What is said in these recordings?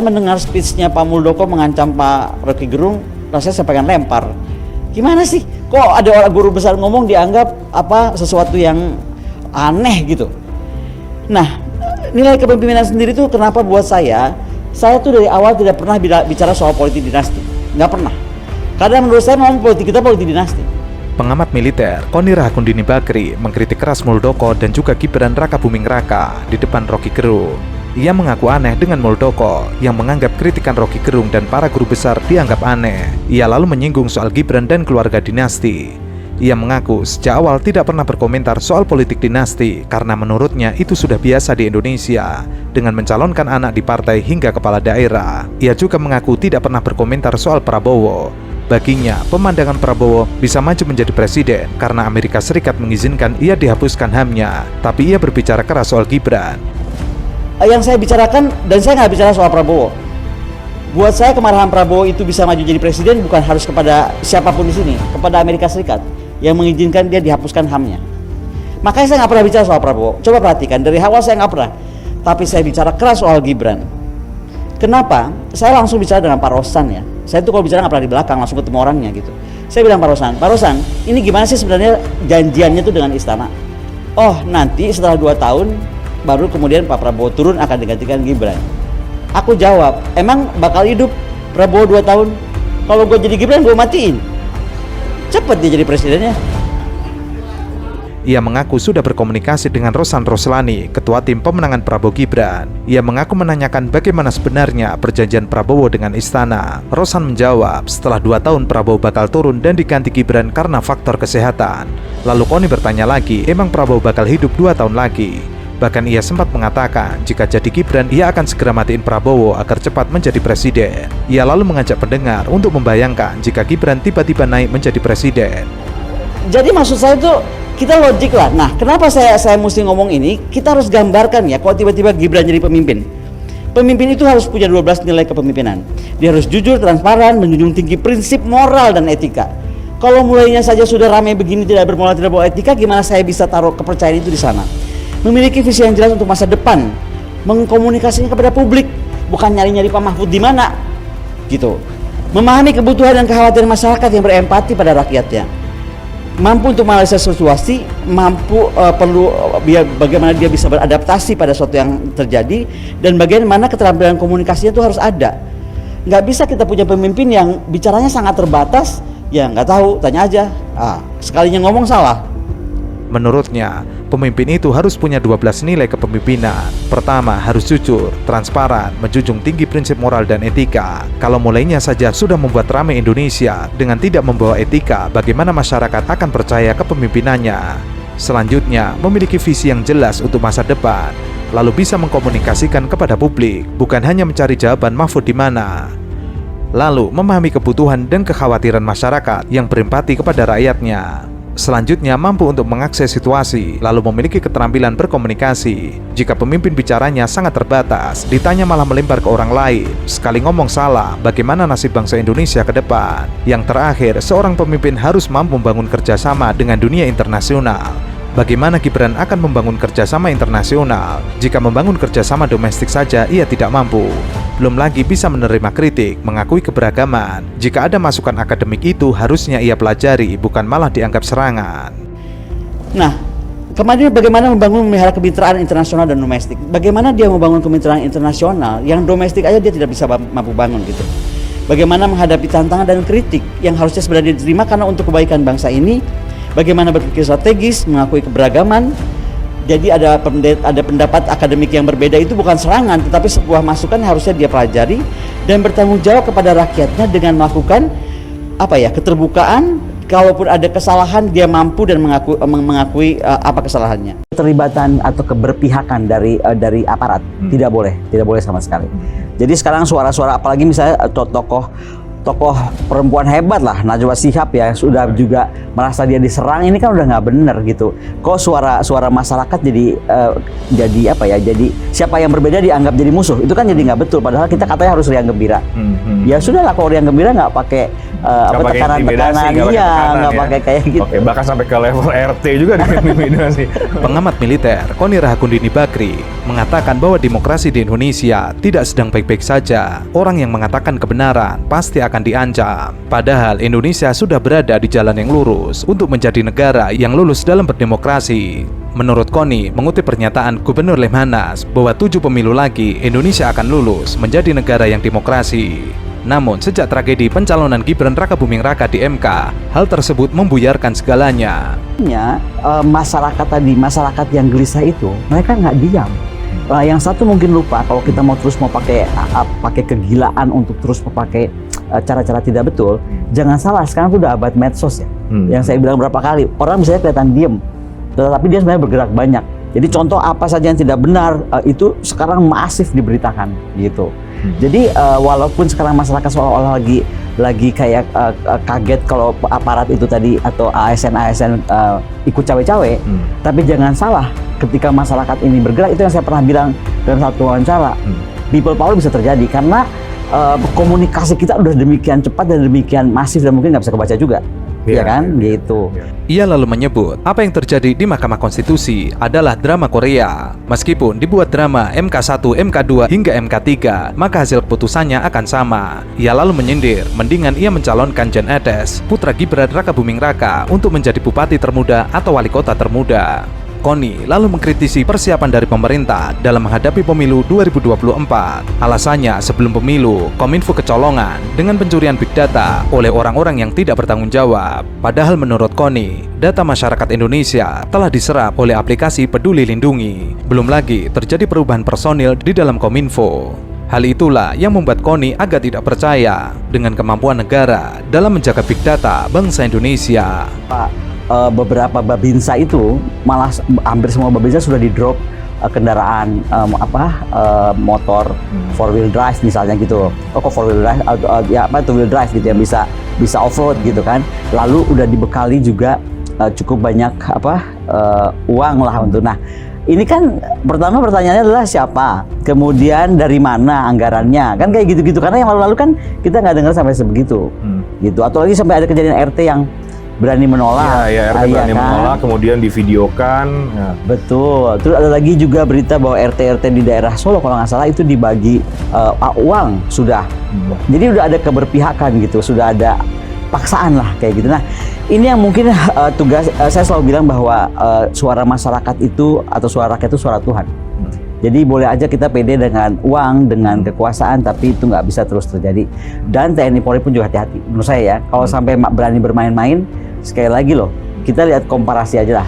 Mendengar speech-nya Pak Muldoko mengancam Pak Rocky Gerung, rasanya saya pengen lempar. Gimana sih? Kok ada orang guru besar ngomong dianggap sesuatu yang aneh gitu. Nah, nilai kepemimpinan sendiri tuh kenapa buat saya tuh dari awal tidak pernah bicara soal politik dinasti. Nggak pernah. Karena menurut saya memang politik kita politik dinasti. Pengamat militer Koni Rahakundini Bakri mengkritik keras Muldoko dan juga Gibran Rakabuming Raka di depan Rocky Gerung. Ia mengaku aneh dengan Muldoko yang menganggap kritikan Rocky Gerung dan para guru besar dianggap aneh. Ia lalu menyinggung soal Gibran dan keluarga dinasti. Ia mengaku sejak awal tidak pernah berkomentar soal politik dinasti karena menurutnya itu sudah biasa di Indonesia dengan mencalonkan anak di partai hingga kepala daerah. Ia juga mengaku tidak pernah berkomentar soal Prabowo. Baginya, pemandangan Prabowo bisa maju menjadi presiden karena Amerika Serikat mengizinkan ia dihapuskan HAM-nya. Tapi ia berbicara keras soal Gibran. Yang saya bicarakan, dan saya nggak bicara soal Prabowo. Buat saya kemarahan Prabowo itu bisa maju jadi presiden bukan harus kepada siapapun di sini, kepada Amerika Serikat yang mengizinkan dia dihapuskan HAM-nya. Makanya saya nggak pernah bicara soal Prabowo. Coba perhatikan, dari awal saya nggak pernah. Tapi saya bicara keras soal Gibran. Kenapa? Saya langsung bicara dengan Pak Rosan ya. Saya tuh kalau bicara nggak pernah di belakang, langsung ketemu orangnya gitu. Saya bilang Pak Rosan, ini gimana sih sebenarnya janjiannya tuh dengan istana? Oh, nanti setelah 2 tahun baru kemudian Pak Prabowo turun akan digantikan Gibran. Aku jawab, emang bakal hidup Prabowo 2 tahun? Kalau gue jadi Gibran gue matiin. Cepet dia jadi presidennya. Ia mengaku sudah berkomunikasi dengan Rosan Roslani, ketua tim pemenangan Prabowo Gibran. Ia mengaku menanyakan bagaimana sebenarnya perjanjian Prabowo dengan istana. Rosan menjawab, setelah 2 tahun Prabowo bakal turun dan diganti Gibran karena faktor kesehatan. Lalu Koni bertanya lagi, emang Prabowo bakal hidup 2 tahun lagi? Bahkan ia sempat mengatakan, jika jadi Gibran, ia akan segera matiin Prabowo agar cepat menjadi presiden. Ia lalu mengajak pendengar untuk membayangkan jika Gibran tiba-tiba naik menjadi presiden. Jadi maksud saya tuh, kita logik lah. Nah, kenapa saya mesti ngomong ini? Kita harus gambarkan ya, kalau tiba-tiba Gibran jadi pemimpin. Pemimpin itu harus punya 12 nilai kepemimpinan. Dia harus jujur, transparan, menjunjung tinggi prinsip moral dan etika. Kalau mulainya saja sudah ramai begini, tidak bermoral, tidak bawa etika, gimana saya bisa taruh kepercayaan itu di sana? Memiliki visi yang jelas untuk masa depan, mengkomunikasinya kepada publik, bukan nyari-nyari Pak Mahfud di mana, gitu. Memahami kebutuhan dan kekhawatiran masyarakat yang berempati pada rakyatnya, mampu untuk menganalisis situasi, bagaimana dia bisa beradaptasi pada sesuatu yang terjadi, dan bagaimana keterampilan komunikasinya itu harus ada. Nggak bisa kita punya pemimpin yang bicaranya sangat terbatas, ya nggak tahu, tanya aja. Sekalinya ngomong salah. Menurutnya, pemimpin itu harus punya 12 nilai kepemimpinan. Pertama, harus jujur, transparan, menjunjung tinggi prinsip moral dan etika. Kalau mulainya saja sudah membuat ramai Indonesia dengan tidak membawa etika, bagaimana masyarakat akan percaya kepemimpinannya? Selanjutnya, memiliki visi yang jelas untuk masa depan, lalu bisa mengkomunikasikan kepada publik, bukan hanya mencari jawaban Mahfud di mana. Lalu, memahami kebutuhan dan kekhawatiran masyarakat yang berempati kepada rakyatnya. Selanjutnya, mampu untuk mengakses situasi, lalu memiliki keterampilan berkomunikasi. Jika pemimpin bicaranya sangat terbatas, ditanya malah melempar ke orang lain, sekali ngomong salah, bagaimana nasib bangsa Indonesia ke depan? Yang terakhir, seorang pemimpin harus mampu membangun kerjasama dengan dunia internasional. Bagaimana Gibran akan membangun kerjasama internasional jika membangun kerjasama domestik saja ia tidak mampu? Belum lagi bisa menerima kritik, mengakui keberagaman. Jika ada masukan akademik itu harusnya ia pelajari, bukan malah dianggap serangan. Nah, kemarin bagaimana membangun memelihara kemitraan internasional dan domestik? Bagaimana dia membangun kemitraan internasional yang domestik aja dia tidak bisa mampu bangun gitu? Bagaimana menghadapi tantangan dan kritik yang harusnya sebenarnya diterima karena untuk kebaikan bangsa ini? Bagaimana berpikir strategis, mengakui keberagaman. Jadi ada pendapat akademik yang berbeda itu bukan serangan, tetapi sebuah masukan yang harusnya dia pelajari dan bertanggung jawab kepada rakyatnya dengan melakukan keterbukaan. Kalaupun ada kesalahan dia mampu dan mengakui apa kesalahannya. Keterlibatan atau keberpihakan dari aparat tidak boleh sama sekali. Jadi sekarang suara-suara apalagi misalnya tokoh perempuan hebat lah, Najwa Shihab ya, sudah juga merasa dia diserang, ini kan udah nggak bener gitu. Kok suara masyarakat jadi siapa yang berbeda dianggap jadi musuh, itu kan jadi nggak betul. Padahal kita katanya harus riang gembira. Ya sudahlah, kalau riang gembira nggak pakai tekanan-tekanan, nggak pakai kayak gitu. Oke, bahkan sampai ke level RT juga diintimidasi. Pengamat militer Koni Rahakundini Bakri mengatakan bahwa demokrasi di Indonesia tidak sedang baik-baik saja. Orang yang mengatakan kebenaran pasti akan diancam. Padahal Indonesia sudah berada di jalan yang lurus untuk menjadi negara yang lulus dalam berdemokrasi. Menurut Koni, mengutip pernyataan Gubernur Lemhanas bahwa 7 pemilu lagi Indonesia akan lulus menjadi negara yang demokrasi. Namun, sejak tragedi pencalonan Gibran Rakabuming Raka di MK, hal tersebut membuyarkan segalanya. Masyarakat yang gelisah itu, mereka nggak diam. Yang satu mungkin lupa kalau kita mau pakai kegilaan untuk terus memakai cara-cara tidak betul. Jangan salah, sekarang itu udah abad medsos ya. Yang saya bilang berapa kali, orang misalnya kelihatan diem, tetapi dia sebenarnya bergerak banyak. Jadi contoh apa saja yang tidak benar itu sekarang masif diberitakan gitu. Jadi walaupun sekarang masyarakat seolah-olah lagi kayak kaget kalau aparat itu tadi atau ASN ikut cawe-cawe, tapi jangan salah, ketika masyarakat ini bergerak, itu yang saya pernah bilang dalam satu wawancara, people power bisa terjadi karena komunikasi kita udah demikian cepat dan demikian masif dan mungkin nggak bisa kebaca juga. Ya kan, gitu. Ia lalu menyebut apa yang terjadi di Mahkamah Konstitusi adalah drama Korea. Meskipun dibuat drama MK1, MK2 hingga MK3, maka hasil keputusannya akan sama. Ia lalu menyindir, mendingan ia mencalonkan Jan Edes, putra Gibran Rakabuming Raka, untuk menjadi bupati termuda atau wali kota termuda. Koni lalu mengkritisi persiapan dari pemerintah dalam menghadapi pemilu 2024. Alasannya, sebelum pemilu, Kominfo kecolongan dengan pencurian big data oleh orang-orang yang tidak bertanggung jawab. Padahal menurut Koni, data masyarakat Indonesia telah diserap oleh aplikasi Peduli Lindungi. Belum lagi terjadi perubahan personil di dalam Kominfo. Hal itulah yang membuat Koni agak tidak percaya dengan kemampuan negara dalam menjaga big data bangsa Indonesia. Beberapa babinsa itu malah hampir semua babinsa sudah di drop kendaraan motor 4-wheel drive misalnya gitu. Kok 4-wheel drive ya 2-wheel drive gitu yang bisa off-road gitu kan. Lalu udah dibekali juga cukup banyak uang lah untuk. Nah, ini kan pertama pertanyaannya adalah siapa, kemudian dari mana anggarannya, kan kayak gitu-gitu. Karena yang lalu-lalu kan kita nggak dengar sampai sebegitu gitu. Atau lagi sampai ada kejadian RT yang berani menolak. RT berani menolak, kemudian divideokan. Ya. Betul. Terus ada lagi juga berita bahwa RT di daerah Solo kalau nggak salah itu dibagi uang sudah. Jadi udah ada keberpihakan gitu, sudah ada paksaan lah kayak gitu. Nah, ini yang mungkin tugas saya selalu bilang bahwa suara masyarakat itu atau suara rakyat itu suara Tuhan. Jadi boleh aja kita pede dengan uang, dengan kekuasaan, tapi itu nggak bisa terus terjadi. Dan TNI Polri pun juga hati-hati. Menurut saya ya, kalau sampai berani bermain-main, sekali lagi loh, kita lihat komparasi aja lah.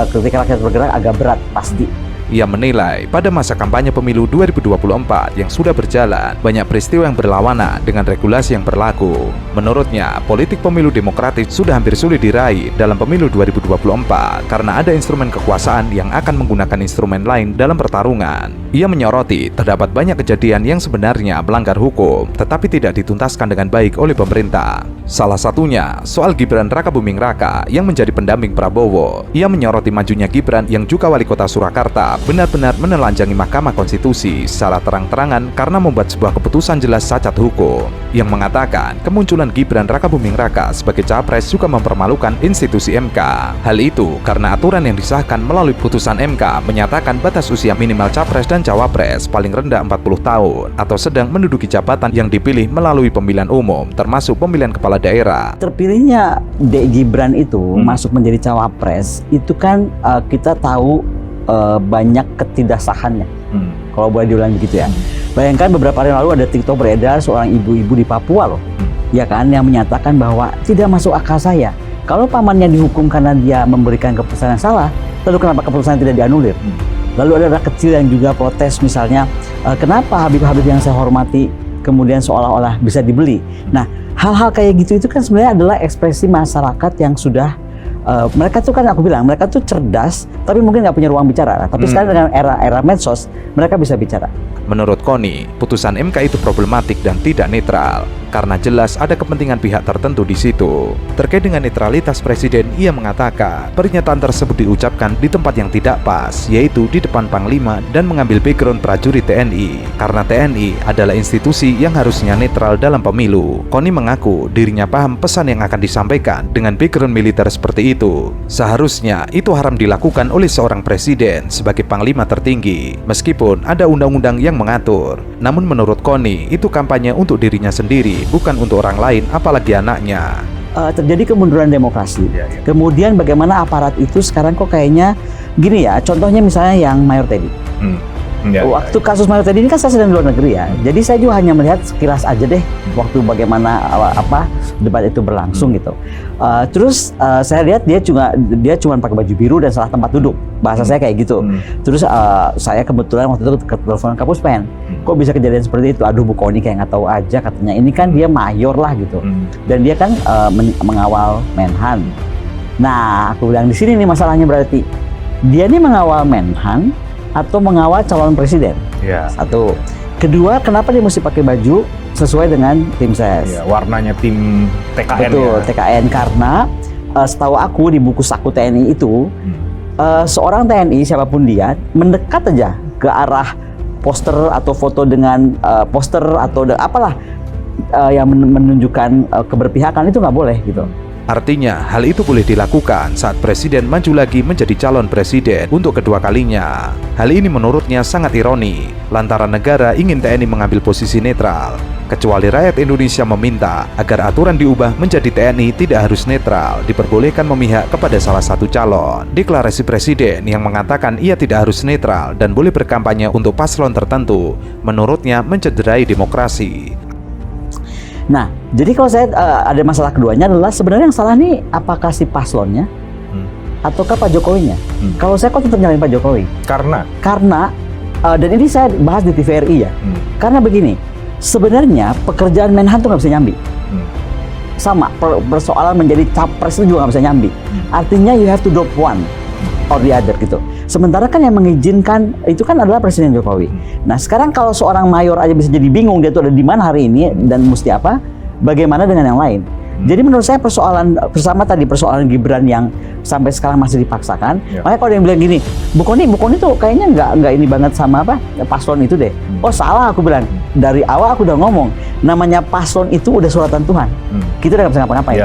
Ketika rakyat bergerak agak berat, pasti. Ia menilai pada masa kampanye pemilu 2024 yang sudah berjalan, banyak peristiwa yang berlawanan dengan regulasi yang berlaku. Menurutnya, politik pemilu demokratis sudah hampir sulit diraih dalam pemilu 2024 karena ada instrumen kekuasaan yang akan menggunakan instrumen lain dalam pertarungan. Ia menyoroti terdapat banyak kejadian yang sebenarnya melanggar hukum, tetapi tidak dituntaskan dengan baik oleh pemerintah. Salah satunya soal Gibran Rakabuming Raka yang menjadi pendamping Prabowo. Ia menyoroti majunya Gibran yang juga wali kota Surakarta benar-benar menelanjangi Mahkamah Konstitusi secara terang-terangan karena membuat sebuah keputusan jelas cacat hukum yang mengatakan kemunculan Gibran Rakabuming Raka sebagai capres juga mempermalukan institusi MK. Hal itu karena aturan yang disahkan melalui putusan MK menyatakan batas usia minimal capres dan cawapres paling rendah 40 tahun atau sedang menduduki jabatan yang dipilih melalui pemilihan umum termasuk pemilihan kepala daerah. Terpilihnya Gibran itu masuk menjadi cawapres itu kan kita tahu banyak ketidaksahannya. Kalau boleh diulang begitu ya. Bayangkan beberapa hari lalu ada TikTok beredar seorang ibu-ibu di Papua loh. Ya kan, yang menyatakan bahwa tidak masuk akal saya. Kalau pamannya dihukum karena dia memberikan keputusan yang salah, lalu kenapa keputusan tidak dianulir? Lalu ada anak kecil yang juga protes misalnya, kenapa Habib-Habib yang saya hormati kemudian seolah-olah bisa dibeli. Nah, hal-hal kayak gitu itu kan sebenarnya adalah ekspresi masyarakat yang sudah mereka tuh kan aku bilang mereka tuh cerdas tapi mungkin nggak punya ruang bicara. Tapi sekarang dengan era medsos mereka bisa bicara. Menurut Koni, putusan MK itu problematik dan tidak netral. karena jelas ada kepentingan pihak tertentu di situ. Terkait dengan netralitas presiden, ia mengatakan pernyataan tersebut diucapkan di tempat yang tidak pas, yaitu di depan Panglima dan mengambil background prajurit TNI, karena TNI adalah institusi yang harusnya netral dalam pemilu. Koni mengaku dirinya paham pesan yang akan disampaikan dengan background militer seperti itu. Seharusnya itu haram dilakukan oleh seorang presiden sebagai panglima tertinggi, meskipun ada undang-undang yang mengatur. Namun menurut Koni, itu kampanye untuk dirinya sendiri, bukan untuk orang lain, apalagi anaknya. Terjadi kemunduran demokrasi. Kemudian bagaimana aparat itu sekarang kok kayaknya gini ya, contohnya misalnya yang Mayor Teddy. Waktu kasus Mayor Teddy ini kan saya sedang di luar negeri ya, jadi saya juga hanya melihat sekilas aja deh waktu bagaimana debat itu berlangsung gitu. Terus saya lihat dia cuma pakai baju biru dan salah tempat duduk, bahasa saya kayak gitu. Terus saya kebetulan waktu itu telepon Kapuspen, kok bisa kejadian seperti itu? Aduh, Bu Koni kayak nggak tahu aja katanya. Ini kan dia mayor lah gitu, dan dia kan mengawal Menhan. Nah, aku bilang di sini nih masalahnya, berarti dia nih mengawal Menhan atau mengawal calon presiden. Satu. Kedua, kenapa dia mesti pakai baju sesuai dengan tim ses? Warnanya tim TKN. Betul, TKN, karena setahu aku di buku saku TNI itu seorang TNI siapapun dia mendekat aja ke arah poster atau foto dengan poster atau apalah yang menunjukkan keberpihakan itu nggak boleh gitu. Artinya, hal itu boleh dilakukan saat presiden maju lagi menjadi calon presiden untuk kedua kalinya. Hal ini menurutnya sangat ironi, lantaran negara ingin TNI mengambil posisi netral, kecuali rakyat Indonesia meminta agar aturan diubah menjadi TNI tidak harus netral, diperbolehkan memihak kepada salah satu calon. Deklarasi presiden yang mengatakan ia tidak harus netral dan boleh berkampanye untuk paslon tertentu, menurutnya mencederai demokrasi. Nah, jadi kalau saya ada masalah keduanya adalah sebenarnya yang salah nih apakah si paslonnya ataukah Pak Jokowinya? Kalau saya kok tetap nyalain Pak Jokowi. Karena dan ini saya bahas di TVRI ya. Karena begini, sebenarnya pekerjaan Menhan tuh nggak bisa nyambi. Sama persoalan menjadi capres itu juga nggak bisa nyambi. Artinya you have to drop one or the other gitu. Sementara kan yang mengizinkan itu kan adalah Presiden Jokowi. Nah, sekarang kalau seorang mayor aja bisa jadi bingung dia tuh ada di mana hari ini dan mesti apa, bagaimana dengan yang lain? Jadi menurut saya persoalan bersama tadi persoalan Gibran yang sampai sekarang masih dipaksakan. Makanya kalau ada yang bilang gini, Bu Koni tuh kayaknya nggak ini banget sama paslon itu deh. Oh salah, aku bilang dari awal aku udah ngomong, namanya paslon itu udah suratan Tuhan. Kita udah nggak bisa ngapa-ngapain.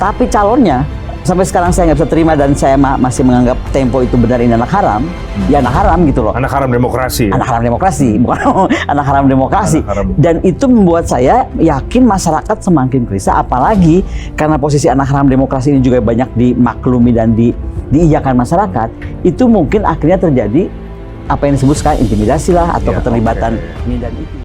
Tapi calonnya sampai sekarang saya nggak bisa terima dan saya masih menganggap Tempo itu benar ini anak haram. Ya anak haram gitu loh. Anak haram demokrasi. Anak haram demokrasi, bukan anak haram demokrasi. Dan itu membuat saya yakin masyarakat semakin gelisah, apalagi karena posisi anak haram demokrasi ini juga banyak dimaklumi dan diiyakan masyarakat. Itu mungkin akhirnya terjadi apa yang disebut sekarang intimidasi lah atau keterlibatan ini dan itu.